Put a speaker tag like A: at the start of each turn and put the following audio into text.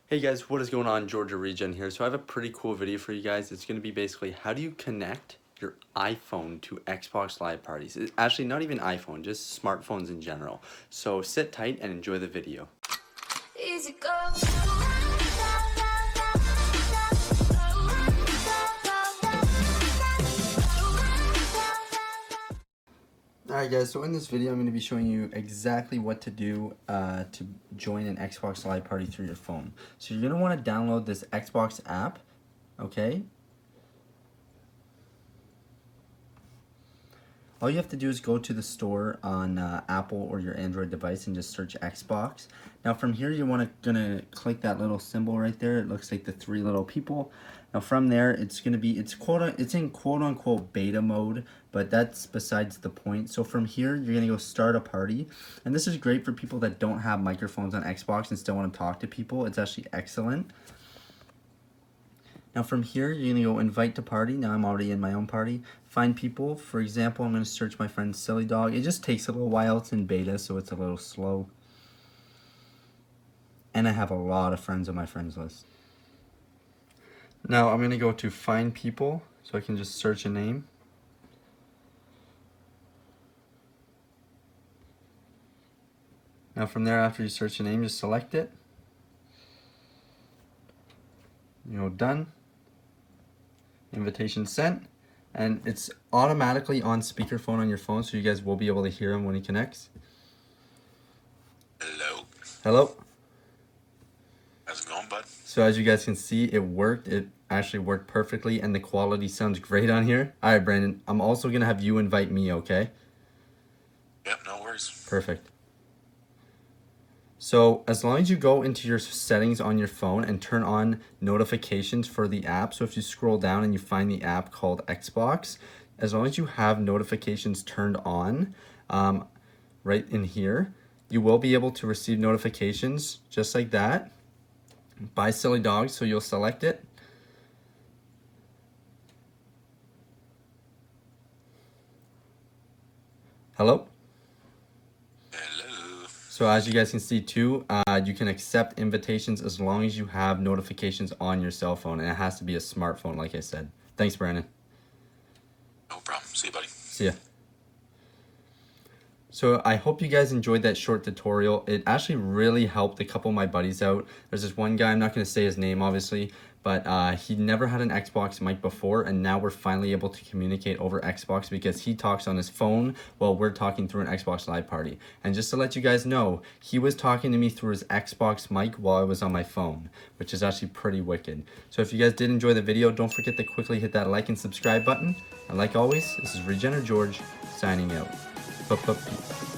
A: Hey guys, what is going on? Georgia Regen here. So I have a pretty cool video for you guys. It's going to be basically how do you connect your iPhone to Xbox Live parties. Actually, not even iPhone, just smartphones in general. So sit tight and enjoy the video.
B: Easy go.
A: Alright guys, so in this video I'm going to be showing you exactly what to do to join an Xbox Live party through your phone. So you're going to want to download this Xbox app, okay? All you have to do is go to the store on Apple or your Android device and just search Xbox. Now from here you're gonna click that little symbol right there. It looks like the three little people. Now from there it's in quote unquote beta mode, but that's besides the point. So from here you're gonna go start a party, and this is great for people that don't have microphones on Xbox and still want to talk to people. It's actually excellent. Now from here, you're going to go invite to party. Now I'm already in my own party. Find people. For example, I'm going to search my friend Silly Dog. It just takes a little while. It's in beta, so it's a little slow. And I have a lot of friends on my friends list. Now I'm going to go to find people, so I can just search a name. Now from there, after you search a name, just select it. Done. Invitation sent, and it's automatically on speakerphone on your phone, so you guys will be able to hear him when he connects. Hello.
C: How's it going, bud?
A: So as you guys can see, it worked. It actually worked perfectly, and the quality sounds great on here. All right, Brandon, I'm also gonna have you invite me, okay?
C: Yep, no worries.
A: Perfect. So as long as you go into your settings on your phone and turn on notifications for the app, so if you scroll down and you find the app called Xbox, as long as you have notifications turned on right in here, you will be able to receive notifications just like that by Silly Dog. So you'll select it. Hello? So as you guys can see too, you can accept invitations as long as you have notifications on your cell phone, and it has to be a smartphone like I said. Thanks, Brandon.
C: No problem. See you, buddy.
A: See ya. So I hope you guys enjoyed that short tutorial. It actually really helped a couple of my buddies out. There's this one guy, I'm not going to say his name obviously, but he never had an Xbox mic before, and now we're finally able to communicate over Xbox because he talks on his phone while we're talking through an Xbox Live party. And just to let you guys know, he was talking to me through his Xbox mic while I was on my phone, which is actually pretty wicked. So if you guys did enjoy the video, don't forget to quickly hit that like and subscribe button. And like always, this is Regener George signing out. Peace.